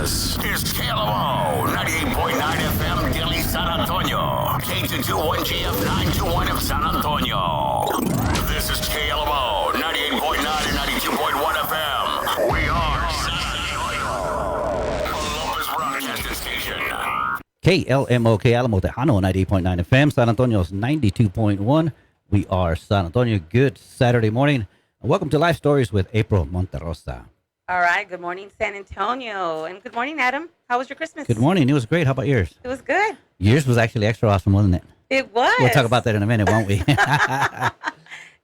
This is KLMO 98.9 FM Delhi San Antonio, K221GF 921 of San Antonio. This is KLMO 98.9 and 92.1 FM. We are Columbus Broadcasting Station. KLMO, Alamo Tejano, 98.9 FM, San Antonio's 92.1. We are San Antonio. Good Saturday morning. Welcome to Life Stories with April Monterosa. All right. Good morning, San Antonio. And good morning, Adam. How was your Christmas? Good morning. It was great. How about yours? It was good. Yours was actually extra awesome, wasn't it? It was. We'll talk about that in a minute, won't we?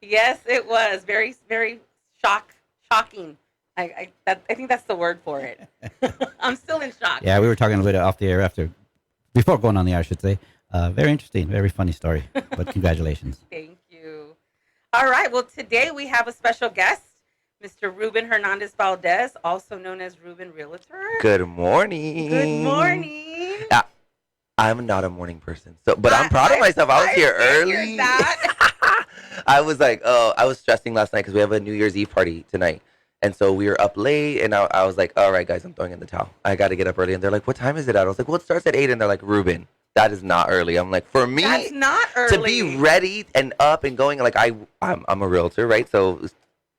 Yes, it was. Very, very shocking. I think that's the word for it. I'm still in shock. Yeah, we were talking a bit off the air before going on the air, I should say. Very interesting, very funny story. But congratulations. Thank you. All right. Well, today we have a special guest, Mr. Ruben Hernandez Valdez, also known as Ruben Realtor. Good morning. Good morning. I'm not a morning person, but I'm proud of myself. I was here early. I was like, I was stressing last night because we have a New Year's Eve party tonight. And so we were up late, and I was like, all right, guys, I'm throwing in the towel. I got to get up early. And they're like, what time is it at? I was like, well, it starts at 8. And they're like, Ruben, that is not early. I'm like, for me, that's not early. To be ready and up and going, like I'm a realtor, right? So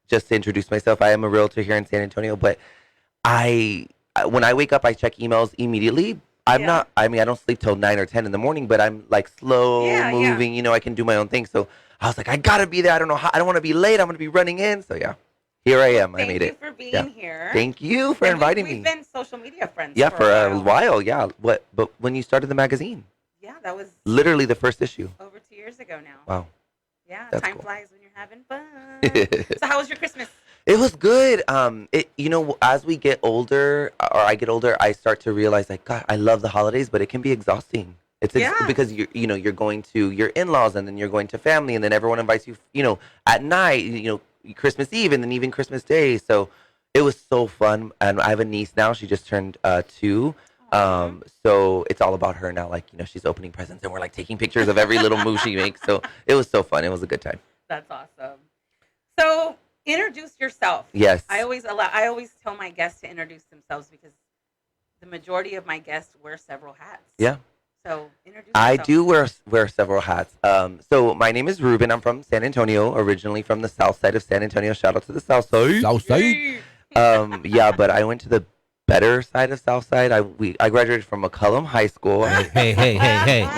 just to introduce myself, I am a realtor here in San Antonio. But when I wake up, I check emails immediately. I don't sleep till 9 or 10 in the morning, but I'm like slow moving. You know, I can do my own thing. So I was like, I gotta be there. I don't know how. I don't want to be late. I'm gonna be running in. So yeah, here I am. I made it. Thank you for being here. Thank you for inviting me. We've been social media friends. Yeah, for a while. Yeah. But when you started the magazine? Yeah, that was literally the first issue. Over 2 years ago now. Wow. Yeah, That's time cool. flies when you're having fun. So how was your Christmas? It was good. As we get older, or I get older, I start to realize, like, God, I love the holidays, but it can be exhausting. Because you're going to your in-laws, and then you're going to family, and then everyone invites you, at night, Christmas Eve, and then even Christmas Day. So it was so fun. And I have a niece now. She just turned 2. So it's all about her now. Like, she's opening presents, and we're like taking pictures of every little move she makes. So it was so fun. It was a good time. That's awesome. So introduce yourself. Yes. I always tell my guests to introduce themselves because the majority of my guests wear several hats. Yeah. So introduce yourself. I do wear several hats. So my name is Ruben. I'm from San Antonio, originally from the south side of San Antonio. Shout out to the south side. South side. But I went to the better side of south side. I graduated from McCullum High School. Hey.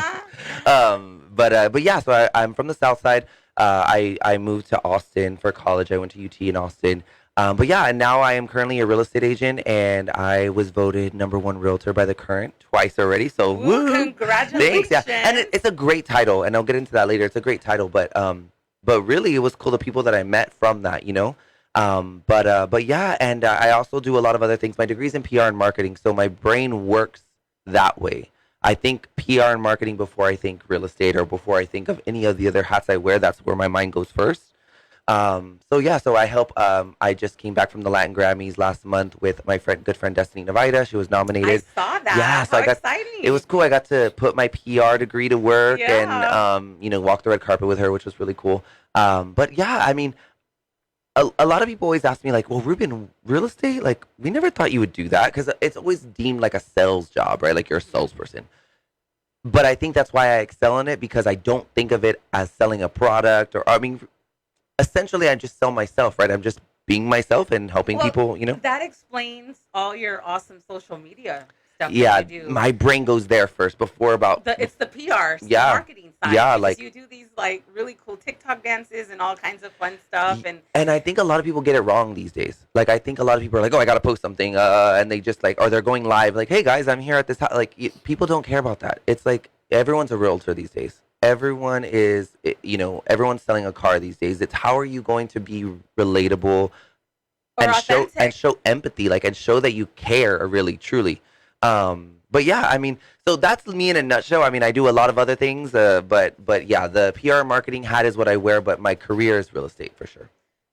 But yeah, so I'm from the south side. I moved to Austin for college. I went to UT in Austin. But yeah, and now I am currently a real estate agent, and I was voted #1 realtor by the Current twice already. So woo! Congratulations! Thanks, yeah. And it's a great title, and I'll get into that later. It's a great title, but really, it was cool, the people that I met from that, But yeah, and I also do a lot of other things. My degree's in PR and marketing, so my brain works that way. I think PR and marketing before I think real estate, or before I think of any of the other hats I wear. That's where my mind goes first. So I help. I just came back from the Latin Grammys last month with my good friend Destiny Navaida. She was nominated. I saw that. Yeah, so exciting! It was cool. I got to put my PR degree to work and walk the red carpet with her, which was really cool. But yeah, I mean, a lot of people always ask me, like, well, Ruben, real estate, like, we never thought you would do that, because it's always deemed like a sales job, right? Like, you're a salesperson. But I think that's why I excel in it, because I don't think of it as selling a product, essentially I just sell myself, right? I'm just being myself and helping people, That explains all your awesome social media stuff Yeah, that you do. my brain goes there first before It's the PR, the Yeah. marketing side. Yeah, because like- you do these like really cool TikTok dances and all kinds of fun stuff. And I think a lot of people get it wrong these days. Like, I think a lot of people are like, oh, I got to post something. And they just or they're going live. Like, hey, guys, I'm here at this house. Like, people don't care about that. It's like everyone's a realtor these days. Everyone is, everyone's selling a car these days. It's how are you going to be relatable and show empathy, and show that you care really, truly. But yeah, I mean, so that's me in a nutshell. I mean, I do a lot of other things, but yeah, the PR marketing hat is what I wear, but my career is real estate for sure.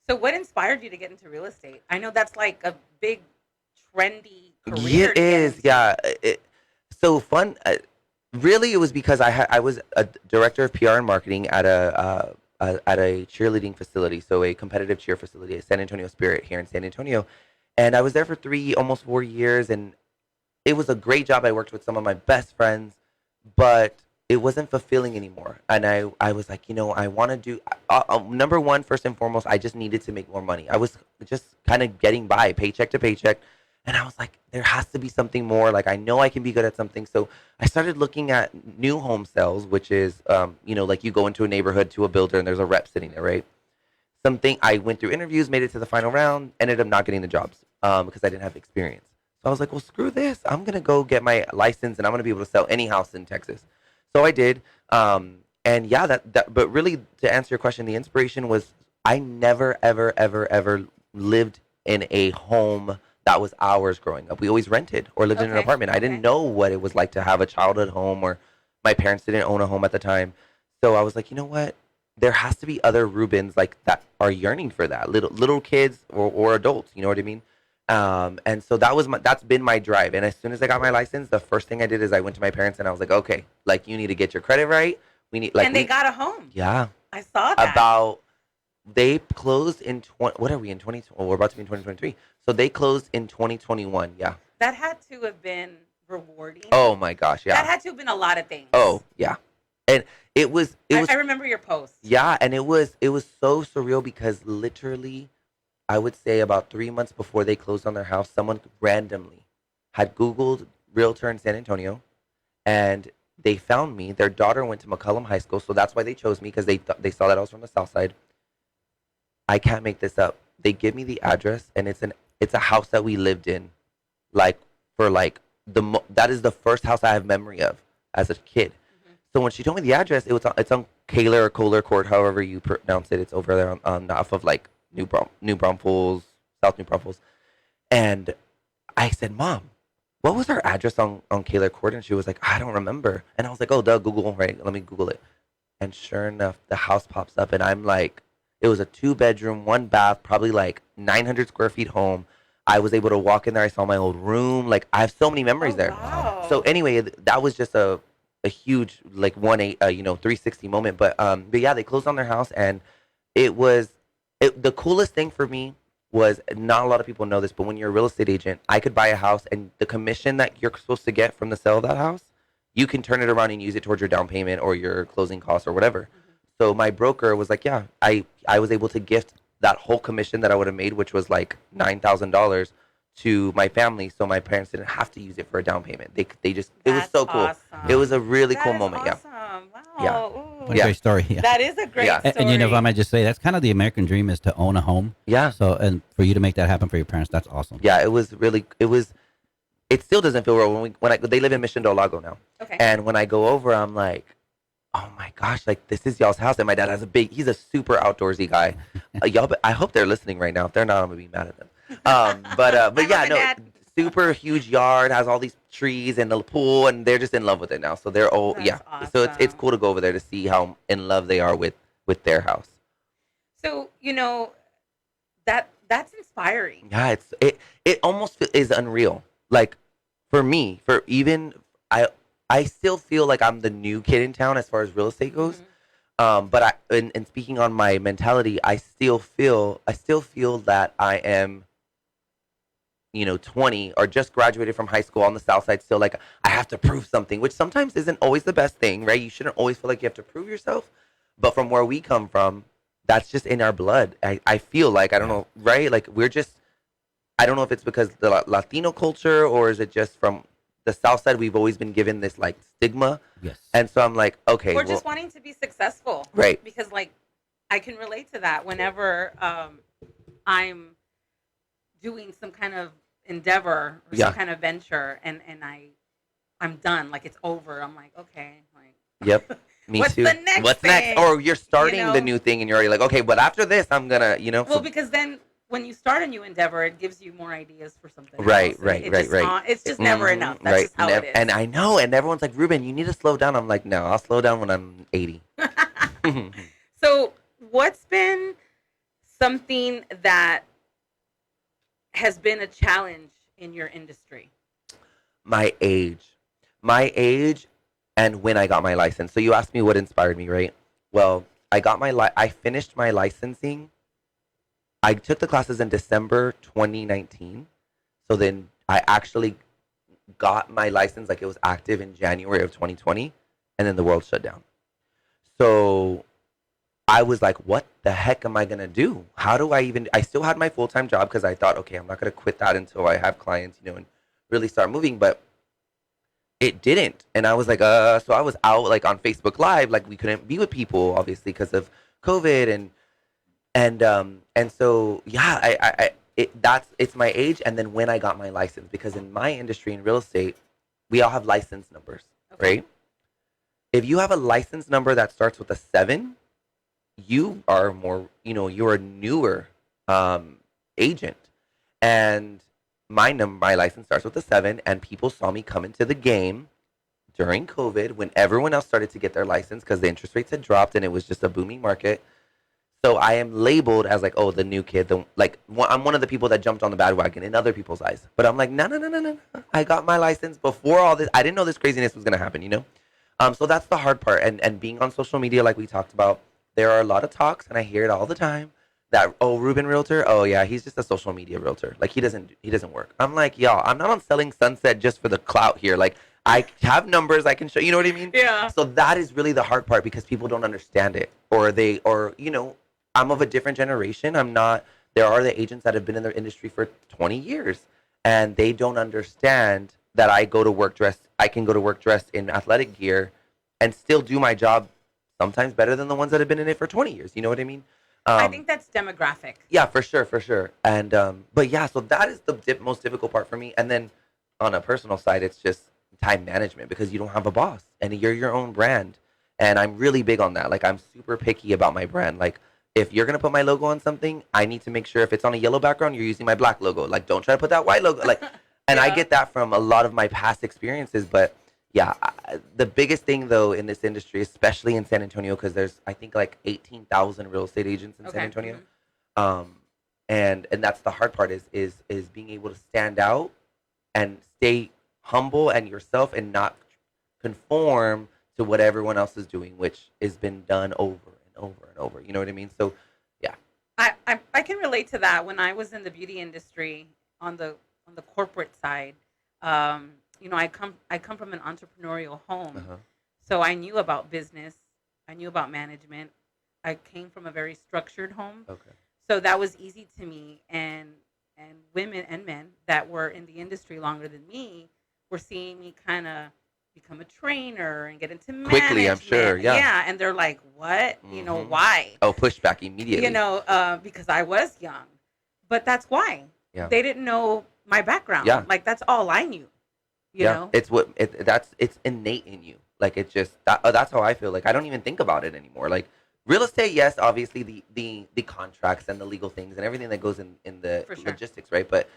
So what inspired you to get into real estate? I know that's like a big trendy career. It is, yeah. So fun. Really, it was because I was a director of PR and marketing at a cheerleading facility, so a competitive cheer facility, a San Antonio Spirit here in San Antonio, and I was there for almost 4 years, and it was a great job. I worked with some of my best friends, but it wasn't fulfilling anymore. And I was like, I want to do, number one, first and foremost, I just needed to make more money. I was just kind of getting by paycheck to paycheck. And I was like, there has to be something more. Like, I know I can be good at something. So I started looking at new home sales, which is, like you go into a neighborhood to a builder and there's a rep sitting there, right? Something I went through interviews, made it to the final round, ended up not getting the jobs because I didn't have experience. So I was like, well, screw this. I'm going to go get my license and I'm going to be able to sell any house in Texas. So I did. And yeah, but really to answer your question, the inspiration was I never, ever, ever, ever lived in a home that was ours growing up. We always rented or lived in an apartment. I didn't know what it was like to have a childhood home, or my parents didn't own a home at the time. So I was like, you know what? There has to be other Rubens like that are yearning for that. Little kids or adults, you know what I mean? And so that's been my drive. And as soon as I got my license, the first thing I did is I went to my parents and I was like, okay, like you need to get your credit right. And they got a home. Yeah. I saw that. They closed in what are we in 20? Well, we're about to be in 2023. So they closed in 2021. Yeah. That had to have been rewarding. Oh my gosh, yeah. That had to have been a lot of things. Oh yeah, and it was. I remember your post. Yeah, and it was so surreal because literally, I would say about 3 months before they closed on their house, someone randomly had Googled realtor in San Antonio, and they found me. Their daughter went to McCullum High School, so that's why they chose me, because they saw that I was from the South Side. I can't make this up. They give me the address, and it's a house that we lived in, that is the first house I have memory of as a kid. Mm-hmm. So when she told me the address, it's on Kaler or Kohler Court, however you pronounce it. It's over there on off of like New Braunfels, South New Braunfels. And I said, Mom, what was our address on Kaler Court? And she was like, I don't remember. And I was like, oh, duh, Google, right? Let me Google it. And sure enough, the house pops up, and I'm like, it was a 2-bedroom, 1-bath, probably like 900 square feet home. I was able to walk in there. I saw my old room. Like, I have so many memories there. Wow. So anyway, that was just a huge, like 360 moment. But yeah, they closed on their house, and the coolest thing for me was, not a lot of people know this, but when you're a real estate agent, I could buy a house, and the commission that you're supposed to get from the sale of that house, you can turn it around and use it towards your down payment or your closing costs or whatever. Mm-hmm. So my broker was like, yeah, I was able to gift that whole commission that I would have made, which was like $9,000, to my family, so my parents didn't have to use it for a down payment. They just, it was so cool. Awesome. It was a really cool moment. Awesome. Yeah. Wow. Yeah. Ooh. What a great story. Yeah. That is a great story. And if I might just say, that's kind of the American dream, is to own a home. Yeah. So, and for you to make that happen for your parents, that's awesome. Yeah, it still doesn't feel real they live in Mission Del Lago now. Okay. And when I go over, I'm like, oh my gosh, like this is y'all's house. And my dad has he's a super outdoorsy guy. I hope they're listening right now. If they're not, I'm gonna be mad at them. But yeah, no, super huge yard, has all these trees and the pool, and they're just in love with it now. So they're Awesome. So it's cool to go over there to see how in love they are with their house. So that's inspiring. Yeah, it almost is unreal. Like for me, I still feel like I'm the new kid in town as far as real estate goes. Mm-hmm. But and speaking on my mentality, I still feel that I am, 20 or just graduated from high school on the South Side. Still, like, I have to prove something, which sometimes isn't always the best thing, right? You shouldn't always feel like you have to prove yourself. But from where we come from, that's just in our blood. I feel like, I don't know, right? Like, I don't know if it's because the Latino culture, or is it just from the South Side, we've always been given this like stigma. Yes. And so I'm like, okay. Or just wanting to be successful. Right. Because like, I can relate to that whenever I'm doing some kind of endeavor or some kind of venture, and I'm done. Like, it's over. I'm like, okay. Like, yep. Me what's too. The next What's thing? next? Or you're starting the new thing and you're already like, okay, but after this, I'm gonna, Well, because then when you start a new endeavor, it gives you more ideas for something right, else. Right. It's just never enough. That's just how it is. And I know, and everyone's like, Ruben, you need to slow down. I'm like, no, I'll slow down when I'm 80. So what's been something that has been a challenge in your industry? My age, and when I got my license. So you asked me what inspired me, right? Well, I finished my licensing. I took the classes in December 2019. So then I actually got my license, like it was active in January of 2020, and then the world shut down. So I was like, what the heck am I going to do? How do I even, I still had my full-time job because I thought, okay, I'm not going to quit that until I have clients, and really start moving. But it didn't. And I was like, so I was out like on Facebook Live, like we couldn't be with people obviously because of COVID and so yeah, it's my age and then when I got my license, because in my industry in real estate, we all have license numbers, right? If you have a license number that starts with a 7, you are more, you're a newer agent. And my license starts with a 7, and people saw me come into the game during COVID when everyone else started to get their license because the interest rates had dropped and it was just a booming market. So I am labeled as like, oh, the new kid. I'm one of the people that jumped on the bandwagon in other people's eyes. But I'm like, no. I got my license before all this. I didn't know this craziness was going to happen, So that's the hard part. And being on social media, like we talked about, there are a lot of talks, and I hear it all the time, that, oh, Ruben Realtor, oh, yeah, he's just a social media realtor. Like, he doesn't work. I'm like, y'all, I'm not on Selling Sunset just for the clout here. Like, I have numbers I can show. You know what I mean? Yeah. So that is really the hard part because people don't understand it. I'm of a different generation. There are the agents that have been in the industry for 20 years, and they don't understand that I can go to work dressed in athletic gear and still do my job sometimes better than the ones that have been in it for 20 years. You know what I mean? I think that's demographic. Yeah, for sure. And, but yeah, so that is the most difficult part for me. And then on a personal side, it's just time management because you don't have a boss and you're your own brand. And I'm really big on that. Like, I'm super picky about my brand. Like, if you're going to put my logo on something, I need to make sure if it's on a yellow background, you're using my black logo. Like, don't try to put that white logo. Like, and I get that from a lot of my past experiences. But yeah, the biggest thing though in this industry, especially in San Antonio, because there's, I think, like 18,000 real estate agents in San Antonio. Mm-hmm. And that's the hard part is being able to stand out and stay humble and yourself and not conform to what everyone else is doing, which has been done over and over and over. You know what I mean? So, yeah. I can relate to that. When I was in the beauty industry on the corporate side, I come from an entrepreneurial home, so I knew about business, I knew about management. I came from a very structured home, so that was easy to me. And women and men that were in the industry longer than me were seeing me kind of become a trainer and get into management. Quickly, I'm sure. Yeah, and they're like, "What? Mm-hmm. Why?" Oh, pushback immediately. Because I was young, but that's why. Yeah. They didn't know my background. Yeah. Like, that's all I knew. You know? It's innate in you. Like, it's just that's how I feel. Like, I don't even think about it anymore. Like, real estate, yes, obviously the contracts and the legal things and everything that goes in the logistics, right? But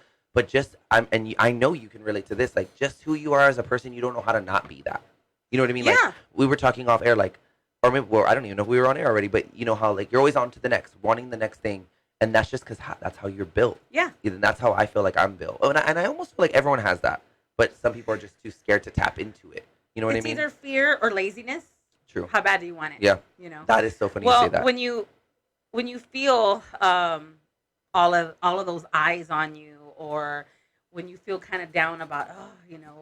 just I know you can relate to this. Like, just who you are as a person, you don't know how to not be that. You know what I mean? Yeah. Like, we were talking off air, like, or maybe, well, I don't even know if we were on air already, but you know how, like, you're always on to the next, wanting the next thing. And that's just because that's how you're built. Yeah. And that's how I feel like I'm built. Oh, and I almost feel like everyone has that. But some people are just too scared to tap into it. You know what I mean? It's either fear or laziness. True. How bad do you want it? Yeah. That is so funny you say that. When you feel all of those eyes on you, or when you feel kind of down about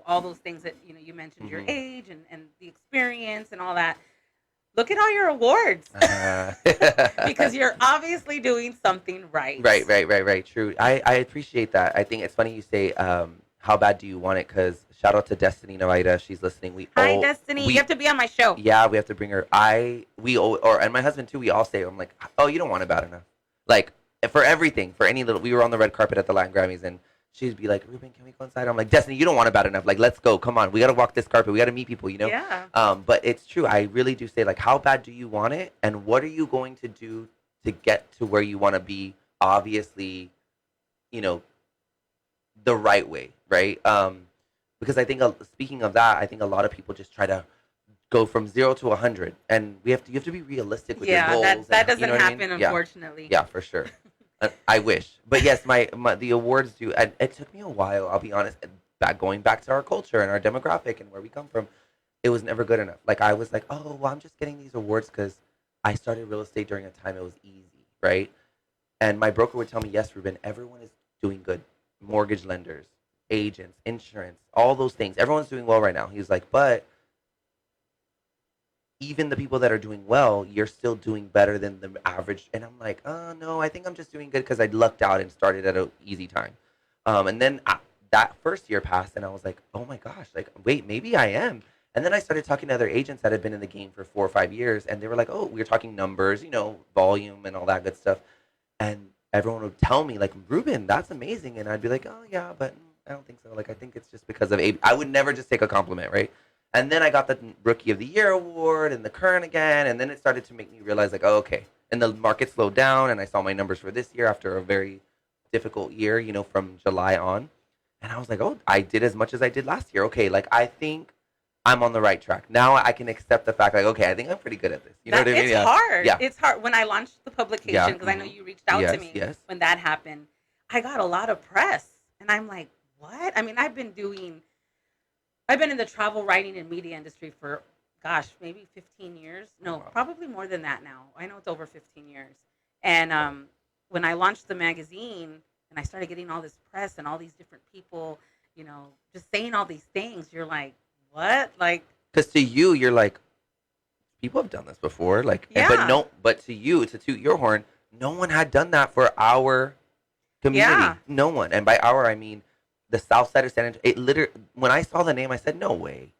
all those things that you mentioned, your age and the experience and all that. Look at all your awards, because you're obviously doing something right. Right. True. I appreciate that. I think it's funny you say, how bad do you want it? Because shout out to Destiny Novaida. She's listening. Hi, Destiny. You have to be on my show. Yeah, we have to bring her. And my husband too, we all say, I'm like, oh, you don't want it bad enough. Like, for everything, for any little, we were on the red carpet at the Latin Grammys, and she'd be like, Ruben, can we go inside? I'm like, Destiny, you don't want it bad enough. Like, let's go. Come on. We got to walk this carpet. We got to meet people, Yeah. But it's true. I really do say, like, how bad do you want it? And what are you going to do to get to where you want to be? Obviously, the right way, right? Because I think, speaking of that, I think a lot of people just try to go from 0 to 100. And you have to be realistic with your goals. Yeah, that doesn't happen, I mean? unfortunately. Yeah, for sure. I wish, but yes, the awards do. And it took me a while. I'll be honest. Going back to our culture and our demographic and where we come from, it was never good enough. Like, I was like, oh, well, I'm just getting these awards because I started real estate during a time it was easy, right? And my broker would tell me, yes, Ruben, everyone is doing good. Mortgage lenders, agents, insurance, all those things. Everyone's doing well right now. He's like, but even the people that are doing well, you're still doing better than the average. And I'm like, oh no, I think I'm just doing good because I lucked out and started at an easy time. And then that first year passed, and I was like, oh my gosh, like wait, maybe I am. And then I started talking to other agents that had been in the game for 4 or 5 years, and they were like, oh, we were talking numbers, volume and all that good stuff. And everyone would tell me like, Ruben, that's amazing. And I'd be like, oh yeah, but I don't think so. Like, I think it's just because of I would never just take a compliment, right? And then I got the Rookie of the Year award and the Kern again. And then it started to make me realize like, oh, okay. And the market slowed down, and I saw my numbers for this year after a very difficult year, from July on. And I was like, oh, I did as much as I did last year. Okay, like I think I'm on the right track. Now I can accept the fact like, okay, I think I'm pretty good at this. You know what I mean? It's hard. Yeah. It's hard. When I launched the publication, because I know you reached out to me when that happened, I got a lot of press. And I'm like, what? I mean, I've been in the travel writing and media industry for, gosh, maybe 15 years. No, probably more than that now. I know it's over 15 years. And when I launched the magazine and I started getting all this press and all these different people, just saying all these things, you're like, what? Like, because to you, you're like, people have done this before. Like, yeah. But to you, to toot your horn, no one had done that for our community. Yeah. No one. And by our, I mean the South Side of San Antonio. It literally, when I saw the name, I said, no way.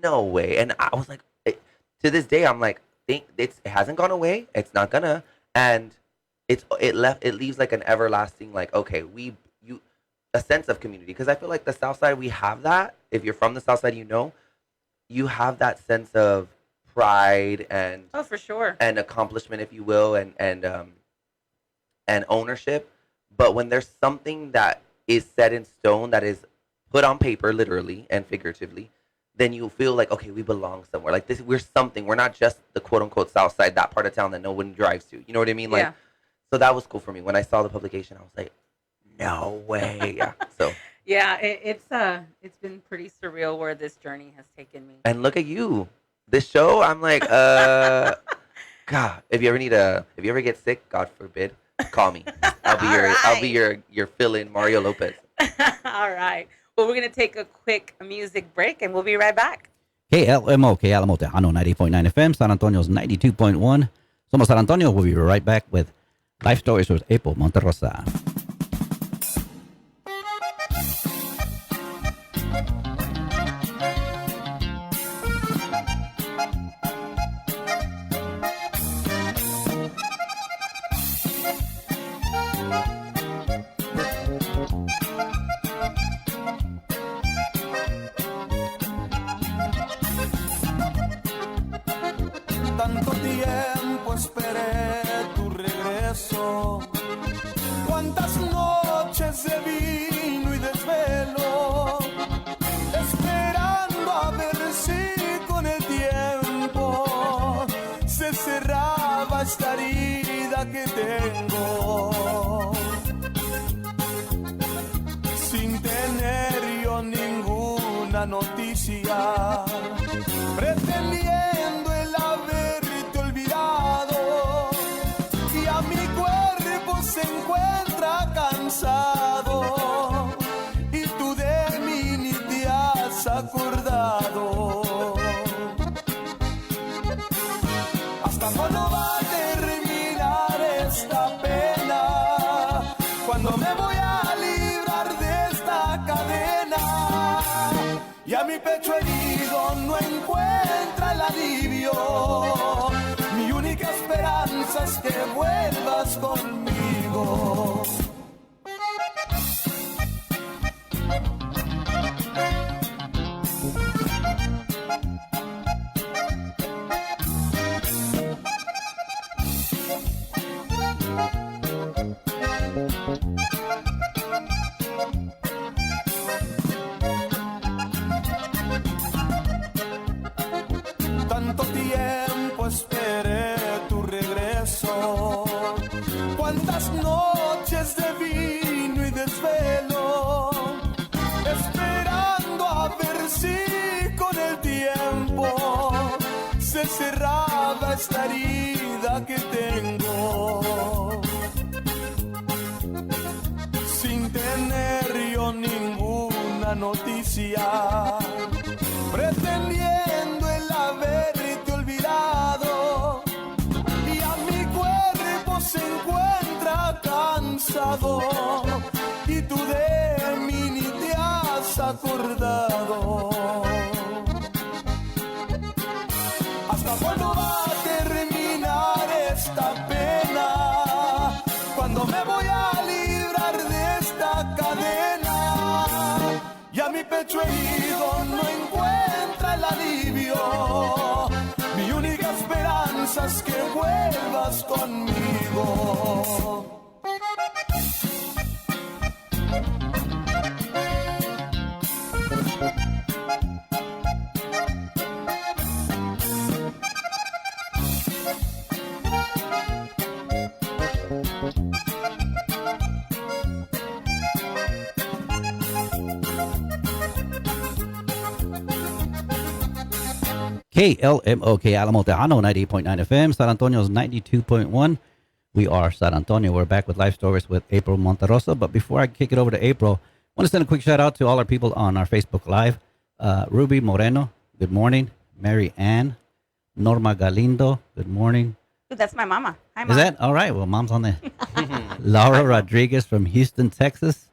And I was like, to this day, I'm like, it hasn't gone away. It's not gonna. And it leaves like an everlasting, like, okay, a sense of community. Because I feel like the South Side, we have that. If you're from the South Side, you have that sense of pride and for sure, and accomplishment, if you will, and ownership. But when there's something that is set in stone, that is put on paper, literally and figuratively, then you feel like, okay, we belong somewhere. Like this, we're something. We're not just the quote unquote South Side, that part of town that no one drives to. You know what I mean? Like, yeah. So that was cool for me. When I saw the publication, I was like, no way. Yeah. So. Yeah, it's been pretty surreal where this journey has taken me. And look at you, this show. I'm like, God. If you ever get sick, God forbid, call me. I'll be your fill-in Mario Lopez. All right. Well, we're gonna take a quick music break, and we'll be right back. KLMO, Alamo Tejano 90.9 FM, San Antonio's 92.1. Somos San Antonio. We'll be right back with Life Stories with April Monterrosa. Tanto tiempo esperé tu regreso, cuántas noches de vino y desvelo, esperando a ver si con el tiempo se cerraba esta herida que tengo, sin tener yo ninguna noticia, pretendiendo el haberte olvidado, y a mi cuerpo se encuentra cansado, y tú de mí ni te has acordado. ¿Hasta cuándo va a terminar esta pena? ¿Cuándo me voy a librar de esta cadena? Y a mi pecho herido no encuentra el alivio. Mi única esperanza es que vuelvas conmigo. Tanto tiempo esperé tu regreso, cuántas noches de vino y desvelo, esperando a ver si con el tiempo se cerraba esta herida que tengo, sin tener yo ninguna mala noticia, pretendiendo el haberte olvidado, y a mi cuerpo se encuentra cansado, y tú de mí ni te has acordado. ¿Hasta cuándo va a terminar esta pena? ¿Cuándo me voy a librar de esta cadena? Ya mi pecho herido no encuentra el alivio. Mi única esperanza es que vuelvas conmigo. KLMOK Alamo Tejano, 98.9 FM, San Antonio's 92.1. We are San Antonio. We're back with Life Stories with April Monterosa. But before I kick it over to April, I want to send a quick shout out to all our people on our Facebook Live. Ruby Moreno, good morning. Mary Ann. Norma Galindo, good morning. Ooh, that's my mama. Hi, Mom. Is that? All right. Well, Mom's on there. Laura Rodriguez from Houston, Texas.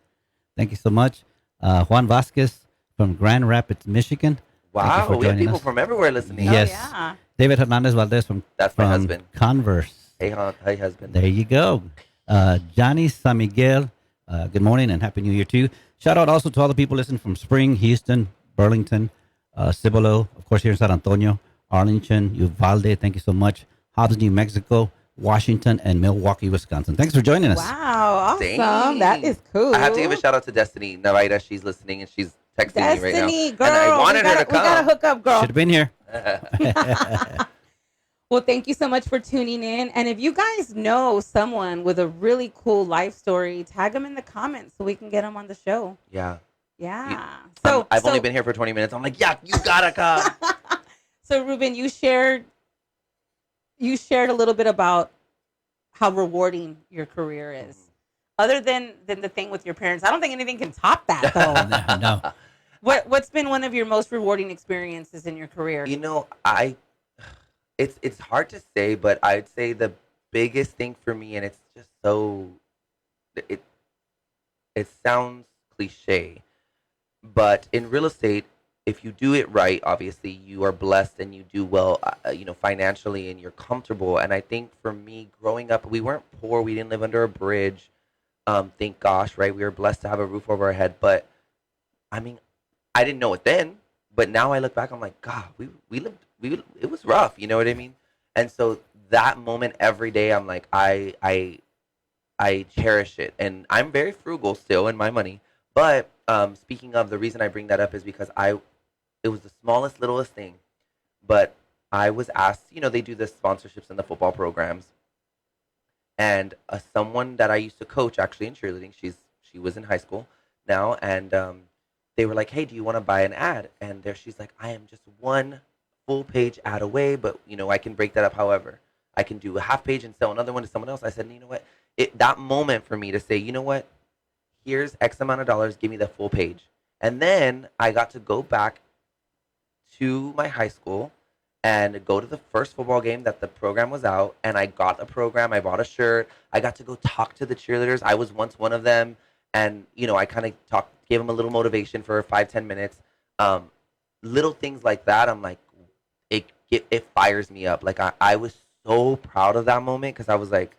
Thank you so much. Juan Vasquez from Grand Rapids, Michigan. Wow, we have joining people us. from everywhere listening. Yes. Oh, yeah. David Hernandez Valdez from That's my husband. Converse. Hey, husband. There you go. Johnny San Miguel, good morning and Happy New Year too. Shout out also to all the people listening from Spring, Houston, Burlington, Cibolo, of course here in San Antonio, Arlington, Uvalde, thank you so much. Hobbs, New Mexico, Washington, and Milwaukee, Wisconsin. Thanks for joining us. Wow, awesome. Dang. That is cool. I have to give a shout out to Destiny Navaida. She's listening and she's texting me right now. Destiny, girl. And I wanted her to We come. gotta hook up, girl. Should have been here. Well, thank you so much for tuning in. And if you guys know someone with a really cool life story, tag them in the comments so we can get them on the show. Yeah. Yeah. I've only been here for 20 minutes. I'm like, yeah, you gotta come. So, Ruben, you shared a little bit about how rewarding your career is. Other than the thing with your parents, I don't think anything can top that, though. No. What's been one of your most rewarding experiences in your career? You know, it's hard to say, but I'd say the biggest thing for me, and it's just so, it sounds cliche, but in real estate, if you do it right, obviously you are blessed and you do well, financially, and you're comfortable. And I think for me, growing up, we weren't poor. We didn't live under a bridge. Thank gosh, right? We were blessed to have a roof over our head. But I mean, I didn't know it then, but now I look back, I'm like, God, it was rough. You know what I mean? And so that moment every day, I'm like, I cherish it, and I'm very frugal still in my money. But speaking of, the reason I bring that up is because it was the smallest, littlest thing, but I was asked, they do the sponsorships in the football programs, and someone that I used to coach actually in cheerleading, she was in high school now, and they were like, hey, do you want to buy an ad? And she's like, I am just one full page ad away, but I can break that up however. I can do a half page and sell another one to someone else. I said, you know what? That moment for me to say, you know what? Here's X amount of dollars, give me the full page. And then I got to go back to my high school and go to the first football game that the program was out, and I got a program, I bought a shirt, I got to go talk to the cheerleaders. I was once one of them, and I kind of gave them a little motivation for 5-10 minutes. Little things like that, I'm like, it fires me up. Like I was so proud of that moment, because I was like,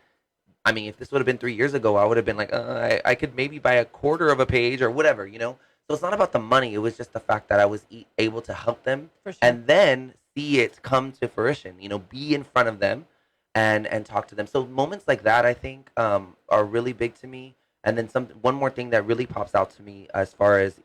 I mean, if this would have been 3 years ago, I would have been like, I could maybe buy a quarter of a page or whatever, So it's not about the money. It was just the fact that I was able to help them, For sure. and then see it come to fruition, be in front of them and talk to them. So moments like that, I think, are really big to me. And then one more thing that really pops out to me as far as,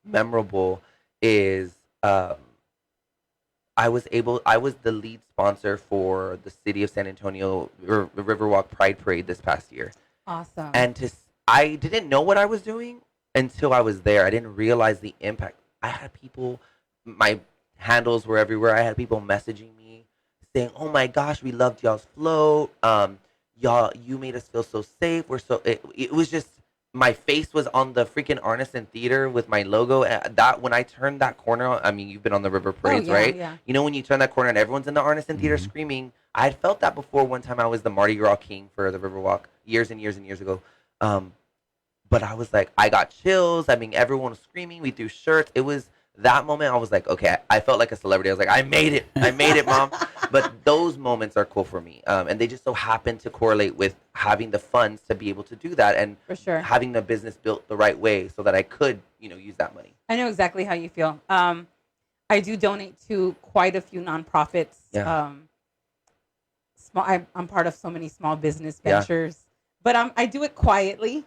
memorable is, I was the lead sponsor for the city of San Antonio Riverwalk Pride Parade this past year. Awesome. And I didn't know what I was doing until I was there. I didn't realize the impact. I had people, my handles were everywhere. I had people messaging me saying, "Oh my gosh, we loved y'all's float. Y'all, you made us feel so safe. It was just my face was on the freaking Arneson Theater with my logo. And that when I turned that corner, I mean, you've been on the river parades, yeah, right? yeah. You know, when you turn that corner and everyone's in the Arneson Theater screaming. I had felt that before. One time I was the Mardi Gras king for the Riverwalk years and years and years ago. But I was like, I got chills. I mean, everyone was screaming. We threw shirts. It was that moment. I was like, okay, I felt like a celebrity. I was like, I made it. I made it, Mom. But those moments are cool for me. And they just so happen to correlate with having the funds to be able to do that and For sure. having the business built the right way so that I could, use that money. I know exactly how you feel. I do donate to quite a few nonprofits. Yeah. I'm part of so many small business Yeah. ventures, but I do it quietly.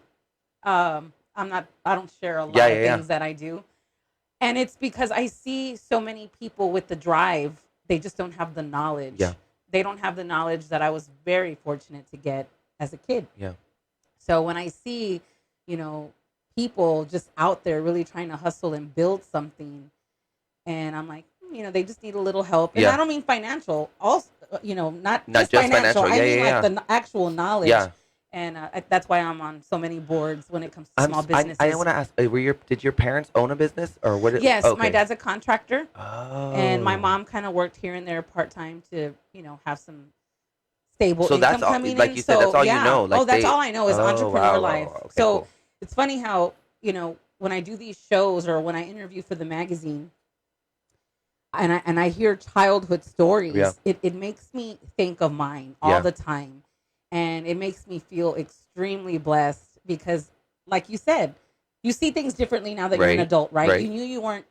I don't share a lot Yeah, of yeah, yeah. things that I do. And it's because I see so many people with the drive. They just don't have the knowledge. Yeah. They don't have the knowledge that I was very fortunate to get as a kid. Yeah. So when I see, people just out there really trying to hustle and build something, and I'm like, they just need a little help. And Yeah. I don't mean financial, also, not Not just just financial. financial. I Yeah, mean yeah, like the actual knowledge. Yeah. And that's why I'm on so many boards when it comes to small businesses. I want to ask, did your parents own a business or what? Yes, Okay. my dad's a contractor, Oh. and my mom kind of worked here and there part time to, have some stable So income that's all, coming like in. you said, that's all you know. Like that's they- all I know is Oh, entrepreneur wow, wow, life. wow. Okay, So cool. it's funny how, when I do these shows or when I interview for the magazine, and I hear childhood stories, Yeah. it makes me think of mine all Yeah. the time. And it makes me feel extremely blessed because, like you said, you see things differently now that you're an Right, adult, right? right. You knew you weren't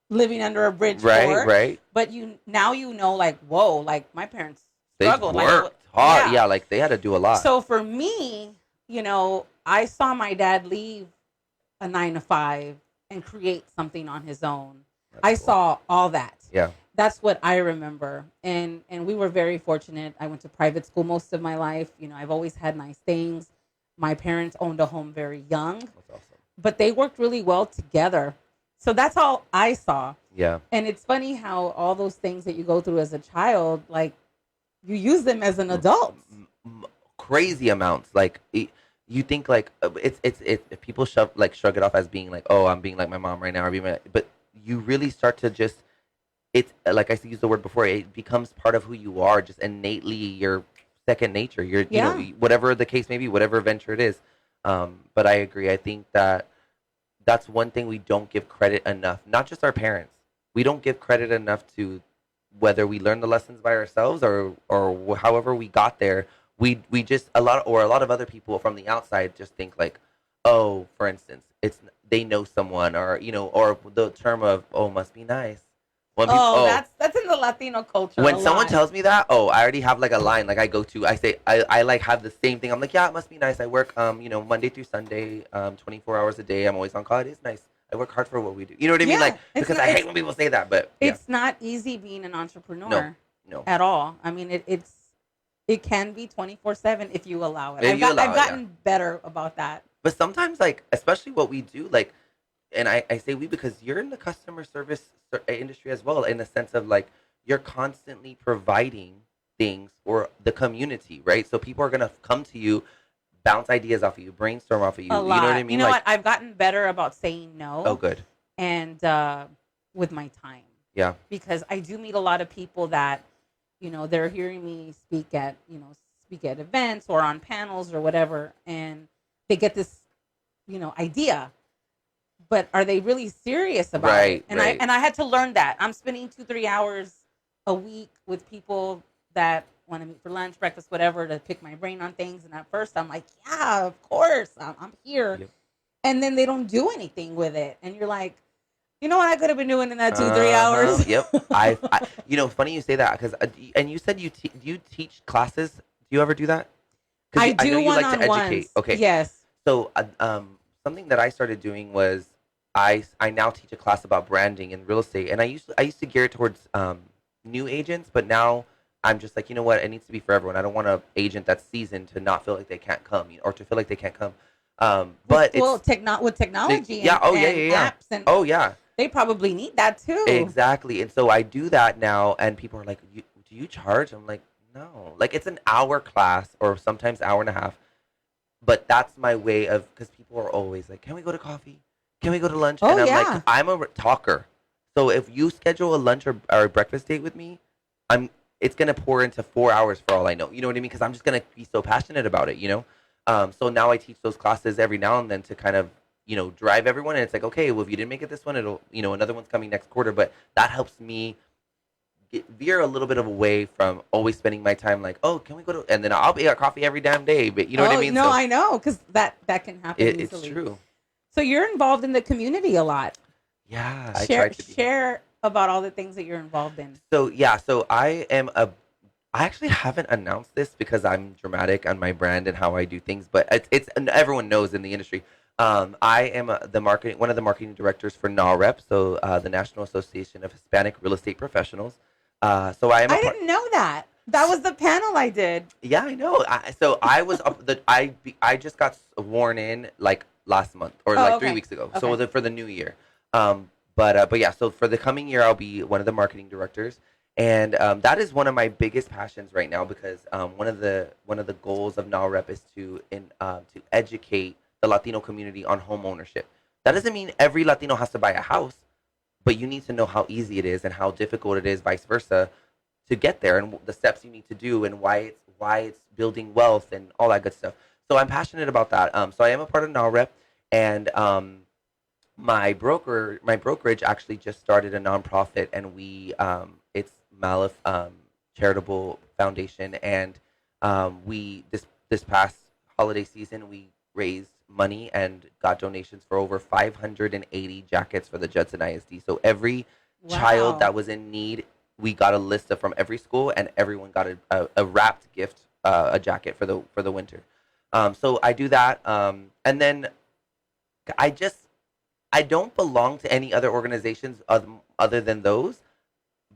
living under a bridge Right, before, right. but now like, whoa, like my parents They struggled. worked hard. Yeah, like they had to do a lot. So for me, I saw my dad leave a 9 to 5 and create something on his own. That's I cool. saw all that. Yeah. That's what I remember. And we were very fortunate. I went to private school most of my life. I've always had nice things. My parents owned a home very young, That's awesome. but they worked really well together. So that's all I saw. Yeah. And it's funny how all those things that you go through as a child, like you use them as an adult. Crazy amounts. Like you think like it's people shrug it off as being like, oh, I'm being like my mom right now, but you really start to just. It's like I used the word before. It becomes part of who you are, just innately your second nature. You know, whatever the case may be, whatever venture it is. But I agree. I think that's one thing we don't give credit enough. Not just our parents. We don't give credit enough to whether we learn the lessons by ourselves or however we got there. We just a lot of other people from the outside just think like, oh, for instance, they know someone or or the term of must be nice. When That's in the Latino culture. when a someone lot. tells me that, I already have like a line like I go to. I say I like have the same thing. I'm like, yeah, it must be nice. I work Monday through Sunday, 24 hours a day. I'm always on call. It is nice. I work hard for what we do. You know what I mean? Yeah, Like it's because not- I hate it's- when people say that, but yeah. It's not easy being an entrepreneur No. at all. I mean, it can be 24/7 if you allow it. If you allow I've it, gotten better about that. But sometimes, like, especially what we do, like, and I say we because you're in the customer service industry as well, in the sense of, like, you're constantly providing things for the community, right? So people are going to come to you, bounce ideas off of you, brainstorm off of you. A lot. You know what I mean? You know like, what? I've gotten better about saying no. oh, good. And with my time. Yeah. Because I do meet a lot of people that, they're hearing me speak at events or on panels or whatever, and they get this, idea. But are they really serious about it? And Right. I had to learn that. I'm spending 2-3 hours a week with people that want to meet for lunch, breakfast, whatever, to pick my brain on things. And at first I'm like, yeah, of course, I'm here. Yep. And then they don't do anything with it. And you're like, you know what I could have been doing in that 2-3 hours? Yep. I funny you say that because and you said you teach classes. Do you ever do that? 'Cause I do know you like to one-on-ones. educate. Okay. Yes. So something that I started doing was I now teach a class about branding and real estate, and I used to gear it towards new agents, but now I'm just like, you know what, it needs to be for everyone. I don't want an agent that's seasoned to not feel like they can't come, or to feel like they can't come. But with technology, yeah, and, yeah. apps, and Oh yeah, they probably need that too. exactly. And so I do that now, and people are like, do you charge? I'm like, no. Like it's an hour class or sometimes hour and a half. but that's my way of, because people are always like, can we go to coffee? Can we go to lunch? Oh, and I'm yeah. like, I'm a talker. So if you schedule a lunch or a breakfast date with me, it's going to pour into 4 hours for all I know. You know what I mean? Because I'm just going to be so passionate about it, you know? So now I teach those classes every now and then to kind of, you know, drive everyone. And it's like, okay, well, if you didn't make it this one, it'll, you know, another one's coming next quarter. But that helps me veer a little bit of away from always spending my time like, oh, can we go to, and then I'll be at coffee every damn day. But you know what I mean? No, So I know, because that can happen it's easily. true. So you're involved in the community a lot. Yeah, I Share try to be. share about all the things that you're involved in. So yeah, so I actually haven't announced this because I'm dramatic on my brand and how I do things, but it's and everyone knows in the industry. I am one of the marketing directors for NAHREP, so the National Association of Hispanic Real Estate Professionals. So I am. I didn't know that. That was the panel I did. Yeah, I know. So I was I just got sworn in like last month or like 3 weeks ago. So Okay. for the new year. But yeah, so for the coming year, I'll be one of the marketing directors, and that is one of my biggest passions right now because one of the goals of NAHREP is to educate the Latino community on home ownership. That doesn't mean every Latino has to buy a house, but you need to know how easy it is and how difficult it is, vice versa, to get there and the steps you need to do and why it's building wealth and all that good stuff. So I'm passionate about that. So I am a part of NAHREP, and my brokerage actually just started a nonprofit, and it's Malif Charitable Foundation, and we this past holiday season we raised money and got donations for over 580 jackets for the Judson ISD. So every child that was in need, we got a list from every school, and everyone got a wrapped gift, a jacket for the winter. So I do that, and then I don't belong to any other organizations other than those,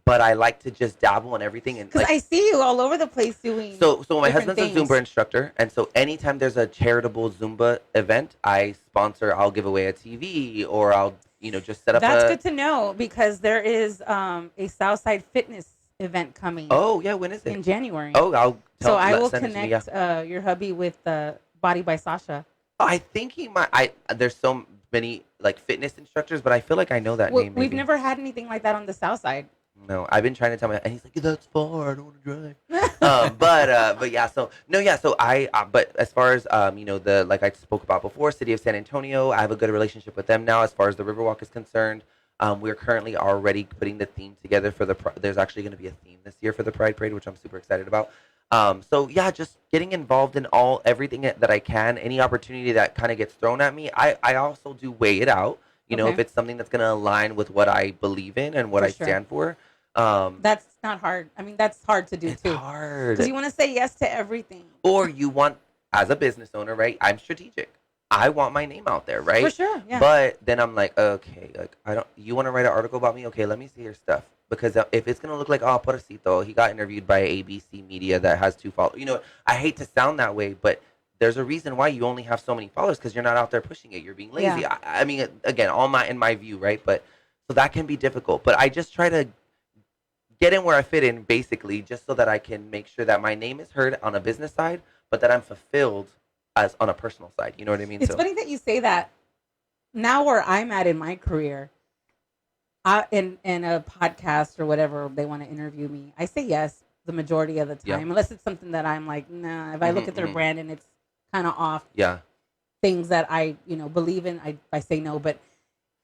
but I like to just dabble in everything. And Because I see you all over the place doing. So my different husband's things. a Zumba instructor, and so anytime there's a charitable Zumba event, I'll give away a TV, or I'll just set up. That's good to know, because there is a Southside Fitness event coming. Oh yeah, when is it? In January. Oh, I will send it to me, connect yeah. your hubby with Body by Sasha. I think he might. There's so many like fitness instructors, but I feel like I know that name. We've maybe. never had anything like that on the South Side. No, I've been trying to tell and he's like, that's far. I don't want to drive. But yeah. So no, yeah. So but as far as the like I spoke about before, City of San Antonio, I have a good relationship with them now. As far as the Riverwalk is concerned, we're currently already putting the theme together for there's actually going to be a theme this year for the Pride Parade, which I'm super excited about. So yeah, just getting involved in everything that I can, any opportunity that kind of gets thrown at me. I also do weigh it out. You know, if it's something that's going to align with what I believe in and what I stand for. That's not hard. I mean, that's hard to do too. It's hard. Because you want to say yes to everything. Or you want, as a business owner, right? I'm strategic. I want my name out there, right? For sure, yeah. But then I'm like, okay, like you want to write an article about me? Okay, let me see your stuff. Because if it's going to look like, oh, Pobrecito, he got interviewed by ABC Media that has 2 followers. I hate to sound that way, but there's a reason why you only have so many followers, because you're not out there pushing it. You're being lazy. Yeah. I mean, again, in my view, right? But so that can be difficult. But I just try to get in where I fit in, basically, just so that I can make sure that my name is heard on a business side, but that I'm fulfilled as on a personal side. You know what I mean? It's funny that you say that. Now where I'm at in my career, in a podcast or whatever, they want to interview me, I say yes the majority of the time, unless it's something that I'm like, nah. If I look at their brand and it's kind of off, things that I believe in, I say no. But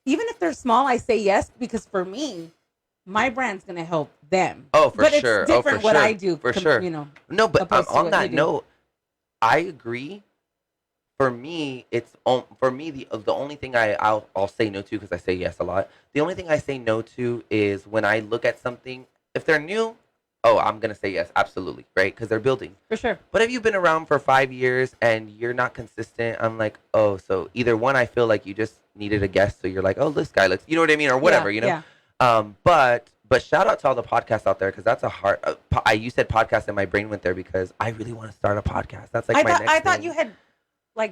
even if they're small, I say yes, because for me, my brand's gonna help them. Oh, for but sure. It's different what I do. For sure. No, but opposed to on what that they do. note, I agree. For me, the only thing I'll say no to, because I say yes a lot. The only thing I say no to is when I look at something. If they're new, I'm gonna say yes, absolutely, right? Because they're building. For sure. But if you've been around for 5 years and you're not consistent, I'm like, so either one, I feel like you just needed a guest, so you're like, this guy looks, you know what I mean, or whatever, Yeah. But shout out to all the podcasts out there, because that's a hard. You said podcast and my brain went there, because I really want to start a podcast. That's like I thought you had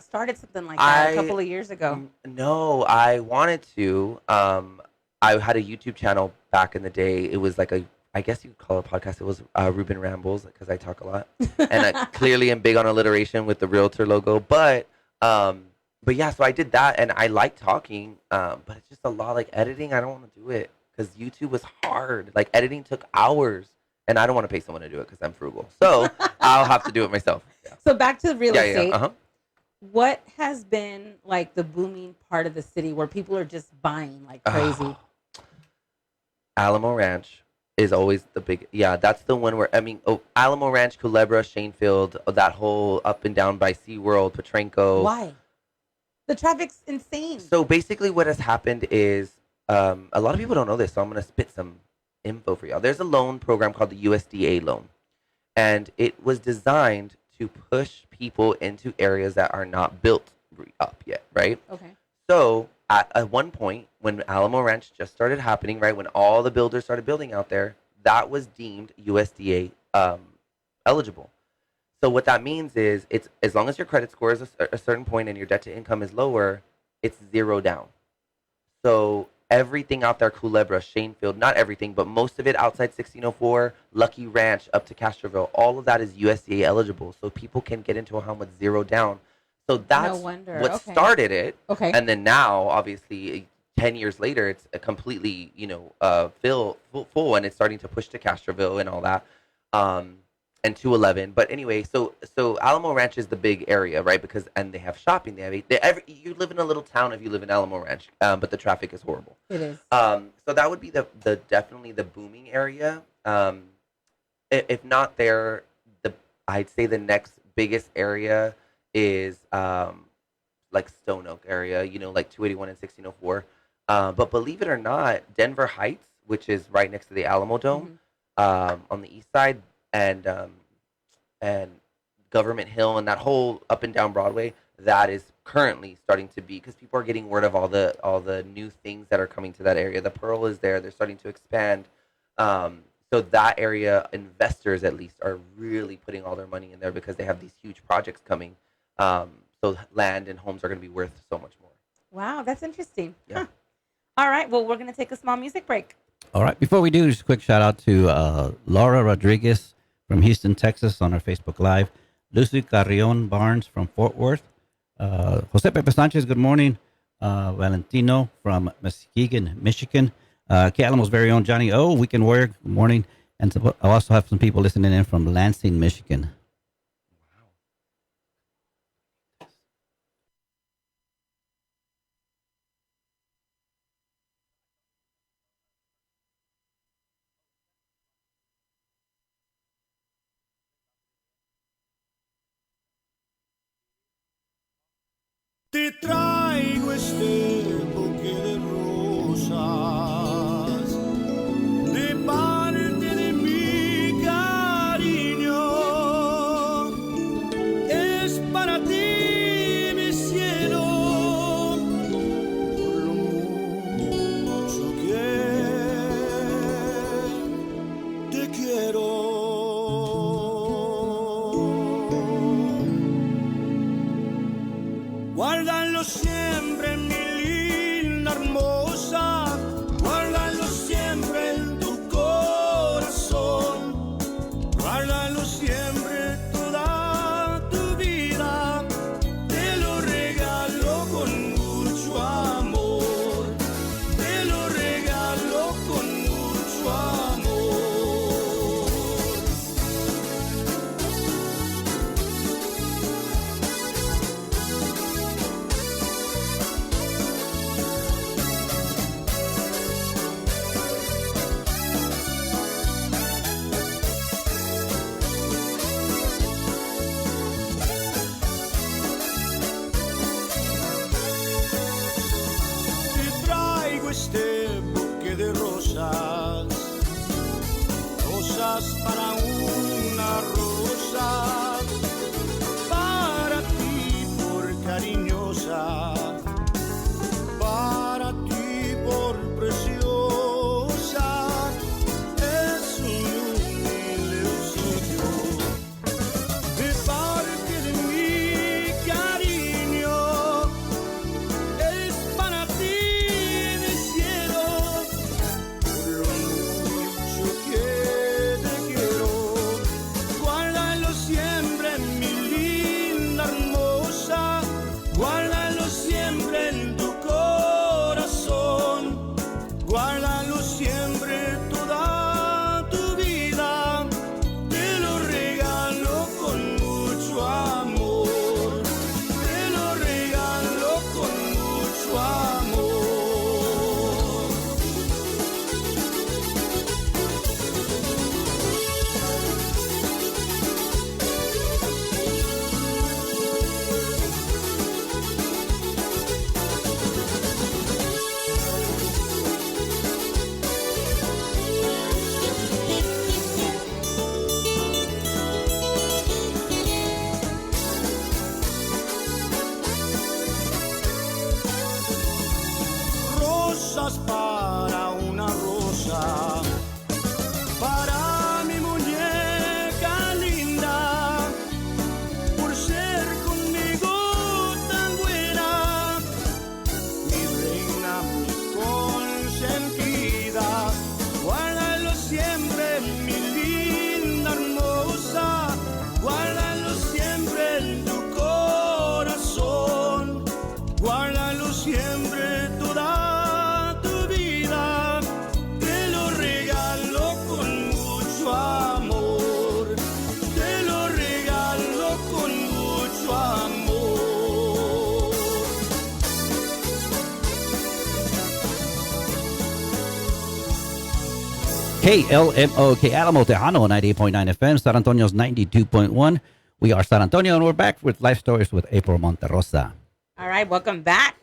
started something like that a couple of years ago. No, I wanted to. I had a YouTube channel back in the day. It was like a I guess you could call it a podcast. It was Ruben Rambles because I talk a lot, and I clearly am big on alliteration with the realtor logo. But yeah, so I did that, and I like talking, but it's just a lot like editing. I don't want to do it because YouTube was hard. Like editing took hours, and I don't want to pay someone to do it because I'm frugal. So I'll have to do it myself. Yeah. So back to real estate. Yeah. Uh-huh. What has been like the booming part of the city where people are just buying like crazy? Alamo Ranch is always the big, that's the one where, Alamo Ranch, Culebra, Shanefield, that whole up and down by SeaWorld, Petrenko. Why? The traffic's insane. So basically what has happened is, a lot of people don't know this, so I'm going to spit some info for y'all. There's a loan program called the USDA loan, and it was designed to push people into areas that are not built up yet, right? Okay. So at one point, when Alamo Ranch just started happening, right, when all the builders started building out there, that was deemed USDA eligible. So what that means is, it's as long as your credit score is a certain point and your debt to income is lower, it's zero down. So everything out there, Culebra, Shanefield, not everything, but most of it outside 1604, Lucky Ranch, up to Castroville, all of that is USDA eligible. So people can get into a home with zero down. So that's what started it. Okay. And then now, obviously, 10 years later, it's a completely, full, and it's starting to push to Castroville and all that, and 211. But anyway, so Alamo Ranch is the big area, right? And they have shopping. You live in a little town if you live in Alamo Ranch, but the traffic is horrible. It is. So that would be the definitely the booming area. If not there, I'd say the next biggest area is like Stone Oak area, like 281 and 1604. But believe it or not, Denver Heights, which is right next to the Alamo Dome, on the east side, and Government Hill and that whole up and down Broadway, that is currently starting to be, because people are getting word of all the new things that are coming to that area. The Pearl is there; they're starting to expand. So that area, investors at least, are really putting all their money in there because they have these huge projects coming. So land and homes are going to be worth so much more. Wow, that's interesting. Yeah. Huh. All right, well, we're going to take a small music break. All right. Before we do, just a quick shout out to Laura Rodriguez from Houston, Texas, on our Facebook Live. Lucy Carrion Barnes from Fort Worth. Jose Pepe Sanchez, good morning. Valentino from Muskegon, Michigan. K Alamo's very own Johnny O, Weekend Warrior, good morning. And I also have some people listening in from Lansing, Michigan. Te traigo este buque de rosas de parte de mi cariño. Es para ti, mi cielo, por lo mucho que te quiero. Guardan los cielos en tu corazón. Guárdalo siempre toda tu vida. Te lo regalo con mucho amor. Te lo regalo con mucho amor. Rosas para una rosa, para mi muñeca linda, por ser conmigo tan buena, mi reina, mi consentida. Guárdalo siempre, mi linda hermosa, guárdalo siempre en tu corazón, guárdalo siempre toda tu vida. Te lo regalo con mucho amor, te lo regalo con mucho amor. KLMO, Alamo Tejano, 98.9 FM, San Antonio's 92.1. We are San Antonio, and we're back with Life Stories with April Monterosa. All right, welcome back.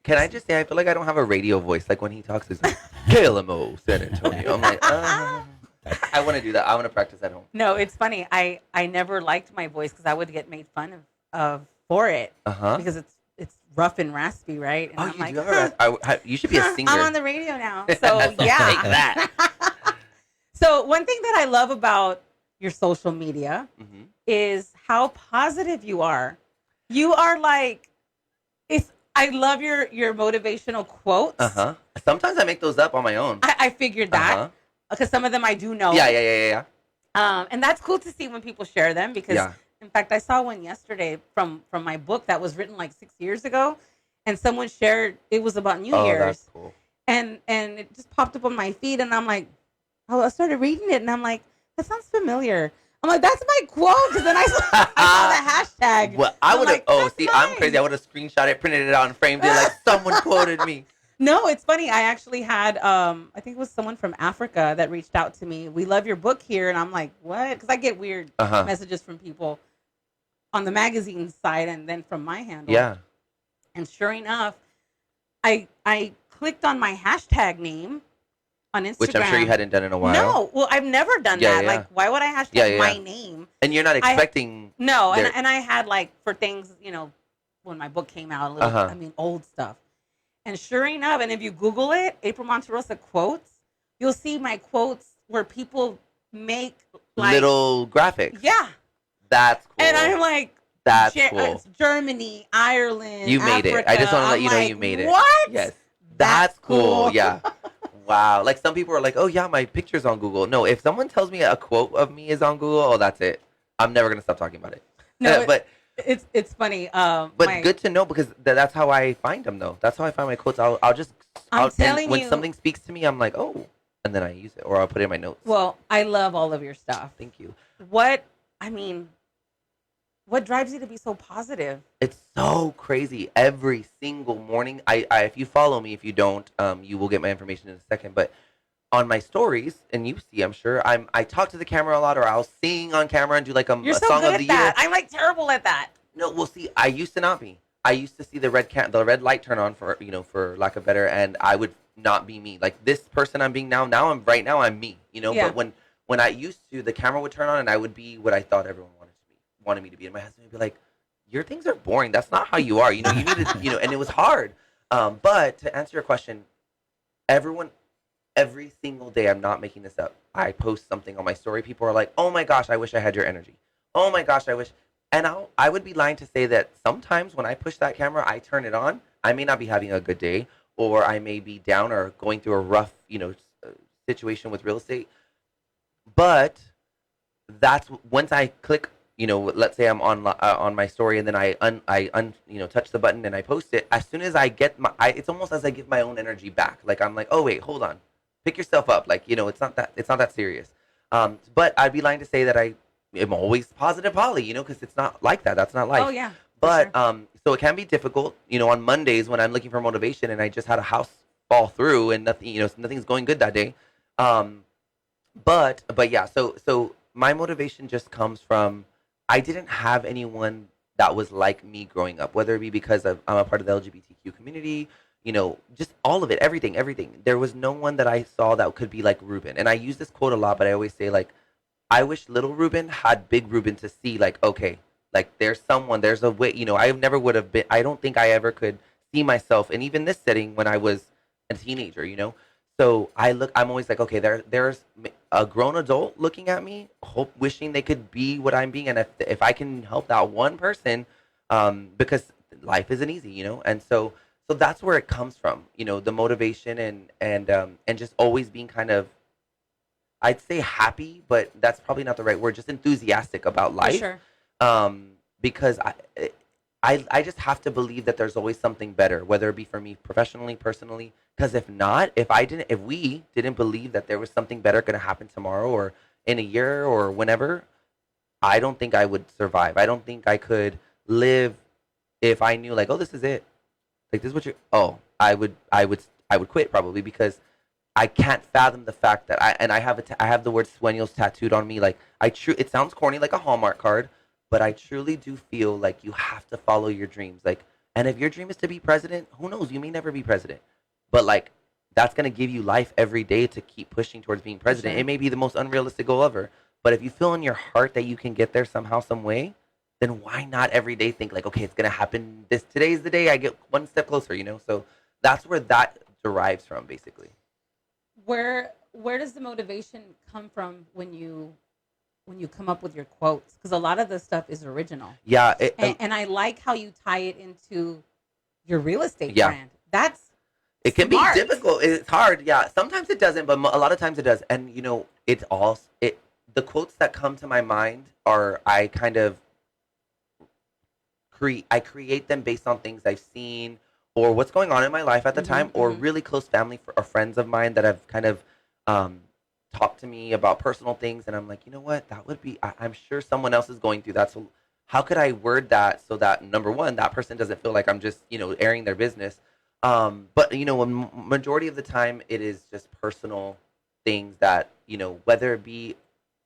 Can I just say, I feel like I don't have a radio voice. Like when he talks, it's like, KLMO, San Antonio. I'm like, I want to do that. I want to practice at home. No, it's funny. I never liked my voice because I would get made fun of for it because it's rough and raspy, right? And Oh, I'm you like, do have you should be a singer. I'm on the radio now, so yeah. Take that. So one thing that I love about your social media Mhm. is how positive you are. You are like, I love your motivational quotes. Sometimes I make those up on my own. I figured that because some of them I do know. Yeah. And that's cool to see when people share them because, in fact, I saw one yesterday from my book that was written like 6 years ago, and someone shared it was about New Year's, that's cool. and it just popped up on my feed, and I'm like, I started reading it, and I'm like, that sounds familiar. I'm like, that's my quote, because then I saw the hashtag. Well, I would have. Like, I'm crazy. I would have screenshot it, printed it out, and framed it like someone quoted me. No, it's funny. I actually had, I think it was someone from Africa that reached out to me. We love your book here. And I'm like, what? Because I get weird messages from people on the magazine side and then from my handle. Yeah. And sure enough, I clicked on my hashtag name on Instagram. Which I'm sure you hadn't done in a while. No. Well, I've never done that. Like, why would I hashtag my name? And you're not expecting. No. And I had, like, for things, when my book came out, a little, old stuff. And sure enough, and if you Google it, April Monterosa quotes, you'll see my quotes where people make like little graphics. Yeah. That's cool. And I'm like, that's cool. It's Germany, Ireland, You made Africa. it. I just want to let I'm you know like, you made it. What? Yes. That's cool. cool. Yeah. Wow. Like some people are like, oh yeah, my picture's on Google. No, if someone tells me a quote of me is on Google, oh, that's it. I'm never going to stop talking about it. No, but it's funny. But good to know because that's how I find them though. That's how I find my quotes. I'll telling when you, something speaks to me, I'm like, oh, and then I use it or I'll put it in my notes. Well, I love all of your stuff. Thank you. What drives you to be so positive? It's so crazy. Every single morning, I if you follow me, if you don't, you will get my information in a second. But on my stories, and you see, I'm sure, I talk to the camera a lot, or I'll sing on camera and do like a You're so song good of the at that. year. I'm like terrible at that. No, well, see, I used to not be. I used to see the red light turn on for lack of better, and I would not be me. Like this person I'm being now I'm me. Yeah. But when I used to, the camera would turn on and I would be what I thought everyone wanted me to be, and my husband would be like, "Your things are boring. That's not how you are. You need to, and it was hard. But to answer your question, every single day, I'm not making this up. I post something on my story. People are like, "Oh my gosh, I wish I had your energy. Oh my gosh, I wish." And I would be lying to say that sometimes when I push that camera, I turn it on. I may not be having a good day, or I may be down or going through a rough, situation with real estate. But that's once I click, let's say I'm on my story, and then touch the button and I post it. As soon as I get it's almost as I give my own energy back. Like I'm like, oh wait, hold on, pick yourself up. Like it's not that serious. But I'd be lying to say that I am always positive Polly, because it's not like that. That's not life. Oh yeah. But sure. So it can be difficult, on Mondays when I'm looking for motivation and I just had a house fall through and nothing, nothing's going good that day. But yeah, so my motivation just comes from I didn't have anyone that was like me growing up, whether it be because I'm a part of the LGBTQ community, just all of it, everything. There was no one that I saw that could be like Ruben. And I use this quote a lot, but I always say like, I wish little Ruben had big Ruben to see like, okay, like there's a way, I never would have been, I don't think I ever could see myself in even this setting when I was a teenager, So I'm always like, okay, there's a grown adult looking at me, wishing they could be what I'm being. And if I can help that one person, because life isn't easy, and so that's where it comes from, the motivation and just always being kind of, I'd say happy, but that's probably not the right word, just enthusiastic about life. For sure. Because I just have to believe that there's always something better, whether it be for me professionally, personally. Because if not, if we didn't believe that there was something better going to happen tomorrow or in a year or whenever, I don't think I would survive. I don't think I could live if I knew like, oh, this is it. Like this is what I would quit probably because I can't fathom the fact that I have the word Sueños tattooed on me. Like it sounds corny, like a Hallmark card, but I truly do feel like you have to follow your dreams. Like, and if your dream is to be president, who knows? You may never be president, but like that's gonna give you life every day to keep pushing towards being president. Sure. It may be the most unrealistic goal ever, but if you feel in your heart that you can get there somehow, some way, then why not every day think like, okay, it's gonna happen. Today's the day I get one step closer. So that's where that derives from, basically. Where does the motivation come from when you come up with your quotes? Because a lot of the stuff is original. Yeah, and I like how you tie it into your real estate Yeah. brand. That's it can smart. be difficult. It's hard. Yeah, sometimes it doesn't, but a lot of times it does. And the quotes that come to my mind are I kind of create them based on things I've seen or what's going on in my life at the time, or really close family or friends of mine that have kind of talked to me about personal things, and I'm like, you know what, that would be. I'm sure someone else is going through that. So how could I word that so that number one, that person doesn't feel like I'm just airing their business. But majority of the time, it is just personal things that whether it be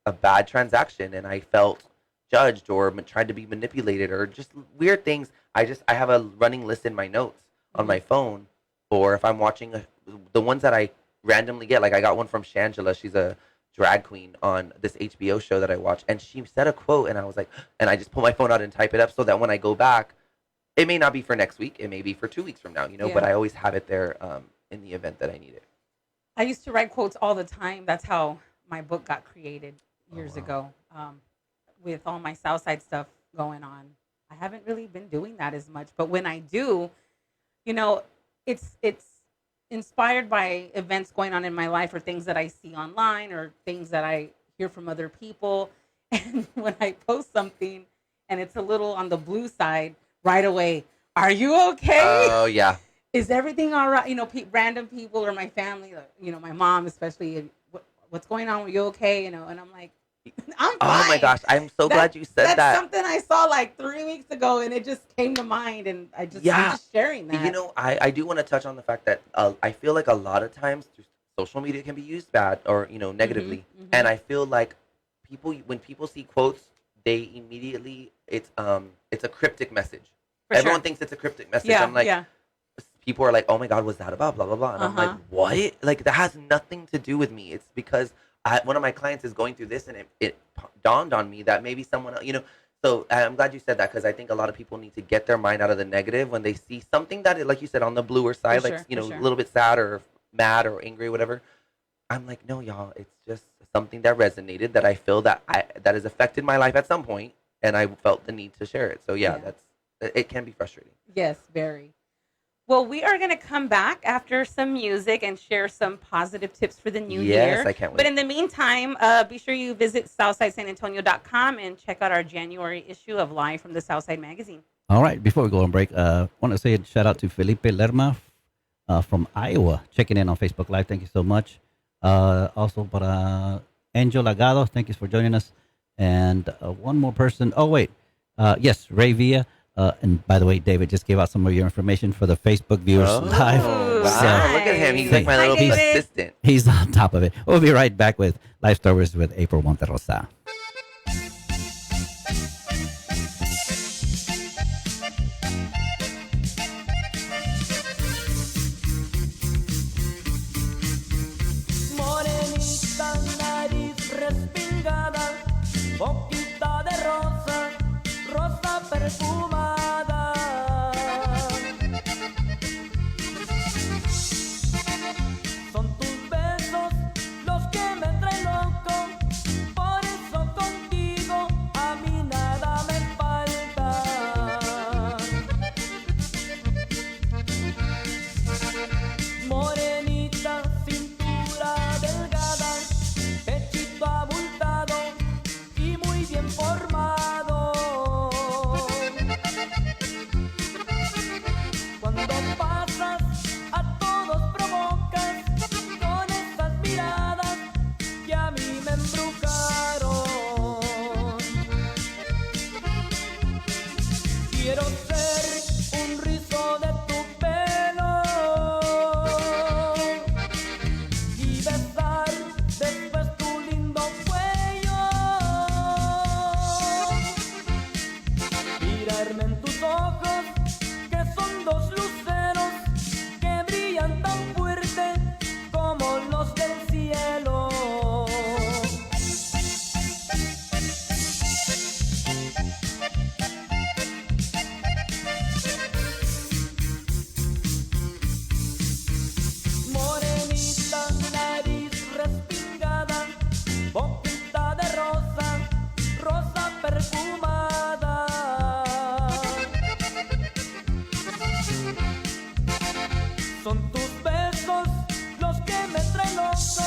a bad transaction and I felt judged or tried to be manipulated or just weird things. I have a running list in my notes on my phone, or if I'm watching the ones that I randomly get, like I got one from Shangela. She's a drag queen on this HBO show that I watch, and she said a quote, and I was like, and I just pull my phone out and type it up so that when I go back, it may not be for next week, it may be for 2 weeks from now, Yeah. but I always have it there in the event that I need it. I used to write quotes all the time. That's how my book got created years ago. With all my Southside stuff going on, I haven't really been doing that as much. But when I do, it's inspired by events going on in my life or things that I see online or things that I hear from other people. And when I post something and it's a little on the blue side, right away, are you okay? Oh yeah. Is everything all right? Random people or my family, my mom especially, what's going on? Are you okay? And I'm like, I'm fine. Oh my gosh, I'm so glad you said that's that. something I saw like 3 weeks ago, and it just came to mind, and I'm just sharing that. I do want to touch on the fact that I feel like a lot of times social media can be used bad or negatively, and I feel like when people see quotes, they immediately it's a cryptic message. For Everyone sure. thinks it's a cryptic message. Yeah, I'm like, yeah. people are like, oh my god, was that about blah blah blah, and I'm like, what? Like that has nothing to do with me. It's because one of my clients is going through this, and it dawned on me that maybe someone else, So I'm glad you said that, because I think a lot of people need to get their mind out of the negative when they see something that, like you said, on the bluer side, For like sure, a little bit sad or mad or angry, or whatever. I'm like, no, y'all, it's just something that resonated, that I feel that has affected my life at some point, and I felt the need to share it. So yeah. It can be frustrating. Yes, very. Well, we are going to come back after some music and share some positive tips for the new Yes, year. I can't But wait. in the meantime, be sure you visit SouthsideSanAntonio.com and check out our January issue of Live from the Southside magazine. All right, before we go on break, want to say a shout out to Felipe Lerma from Iowa, checking in on Facebook Live. Thank you so much. Also, para Angel Lagado, thank you for joining us. And one more person. Oh, wait. Yes, Ray Villa. And by the way, David just gave out some of your information for the Facebook viewers live. Oh, wow. So Look at him. He's nice. like my Hi, little David. assistant. he's on top of it. We'll be right back with Life Stories with April Monterosa. Morenita, nariz respingada, boquita de rosa, rosa perfumada. Son tus besos los que me traen loco, por eso contigo a mí nada me falta. Morenita, cintura delgada, pechito abultado y muy bien formado. Cuando pasas a todos provocas con esas miradas que a mí me embrujaron. Quiero ser un rizo de tu pelo y besar después tu lindo cuello. Mirarme en tus ojos, que son dos luceros que brillan tan fuerte como los del cielo. Morenita, nariz respingada, boquita de rosa, rosa perfumada. Son tus besos los que me traen loco,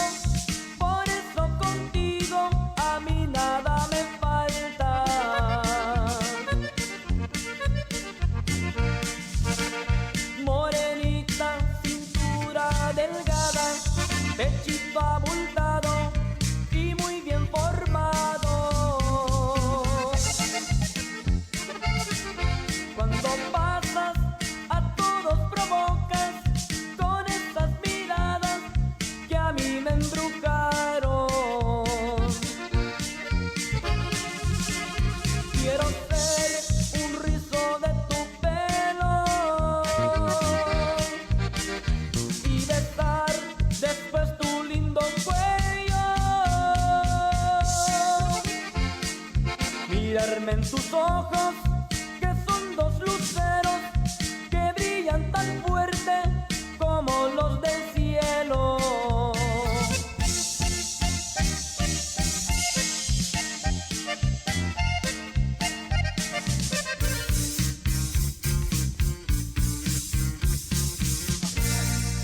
por eso contigo a mí nada me falta. Morenita, cintura delgada, pechito abultado y muy bien formado. Cuando pasas a todos provocas con esas miradas que a mí me embrujaron. Quiero ser un rizo de tu pelo y besar después tu lindo cuello. Mirarme en tus ojos, que son dos luceros que brillan tan fuerte como los del cielo.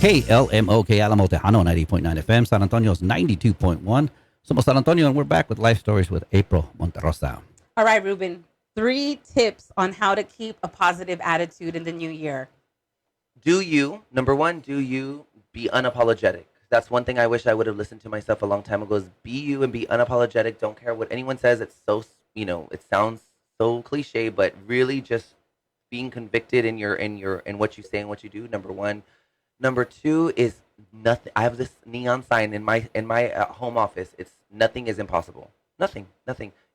KLMOK Alamo Tejano 90.9 FM, San Antonio's 92.1. Somos San Antonio, and we're back with Life Stories with April Monterosa. All right, Ruben, 3 tips on how to keep a positive attitude in the new year. Number one, do you be unapologetic. That's one thing I wish I would have listened to myself a long time ago is be you and be unapologetic. Don't care what anyone says. It's so, it sounds so cliche, but really just being convicted in what you say and what you do. Number one. Number two is nothing. I have this neon sign in my home office. It's nothing is impossible. Nothing.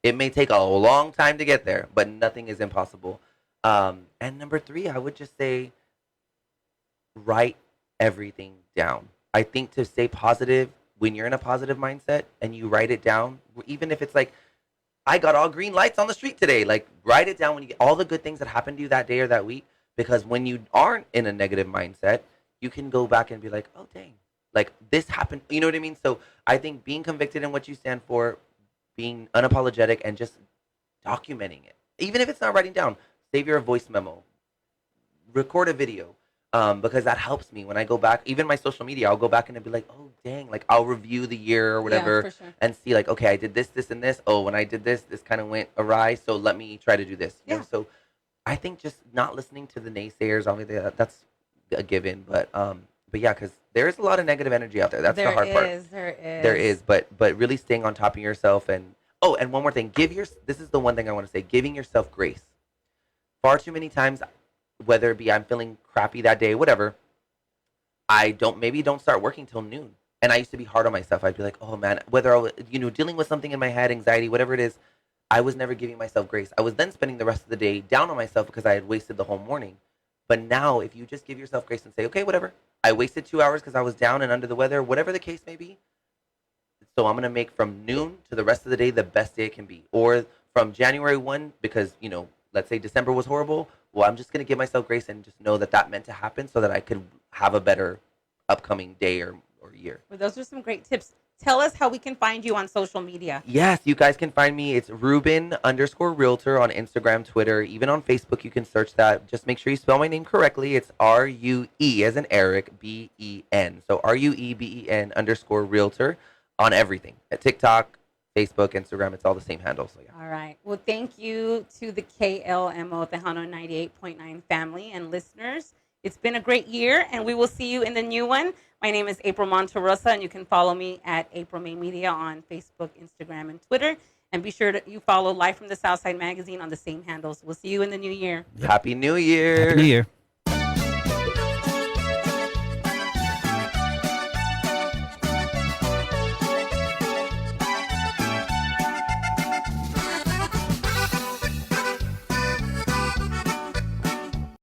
It may take a long time to get there, but nothing is impossible. And number three, I would just say write everything down. I think to stay positive, when you're in a positive mindset and you write it down, even if it's like, I got all green lights on the street today, like write it down when you get all the good things that happened to you that day or that week. Because when you aren't in a negative mindset, you can go back and be like, oh, dang, like this happened. You know what I mean? So I think being convicted in what you stand for, being unapologetic and just documenting it, even if it's not writing down, save your voice memo, record a video, because that helps me when I go back. Even my social media, I'll go back and I'll be like, oh dang, like I'll review the year or whatever, for sure. and see like, okay, I did this, this, and this. Oh, when I did this, this kind of went awry. So let me try to do this. You know? Yeah. So I think just not listening to the naysayers, obviously that's a given. But yeah, because there's a lot of negative energy out there. That's the hard part. There is, but really staying on top of yourself. And oh, and one more thing, this is the one thing I want to say, giving yourself grace. Far too many times, whether it be I'm feeling crappy that day, whatever, I don't start working till noon. And I used to be hard on myself. I'd be like, oh man, whether I was, dealing with something in my head, anxiety, whatever it is, I was never giving myself grace. I was then spending the rest of the day down on myself because I had wasted the whole morning. But now, if you just give yourself grace and say, okay, whatever, I wasted 2 hours because I was down and under the weather, whatever the case may be. So I'm going to make from noon to the rest of the day the best day it can be. Or from January 1, because, let's say December was horrible. Well, I'm just going to give myself grace and just know that meant to happen so that I could have a better upcoming day or year. Well, those are some great tips. Tell us how we can find you on social media. Yes, you guys can find me. It's Ruben_Realtor on Instagram, Twitter, even on Facebook. You can search that. Just make sure you spell my name correctly. It's RUE as in Eric, BEN. So RUEBEN_Realtor on everything. At TikTok, Facebook, Instagram, it's all the same handle. So yeah. All right. Well, thank you to the KLMO Tejano 98.9 family and listeners. It's been a great year, and we will see you in the new one. My name is April Monterosa, and you can follow me at April May Media on Facebook, Instagram, and Twitter. And be sure that you follow Live from the Southside magazine on the same handles. We'll see you in the new year. Happy New Year. Happy New Year.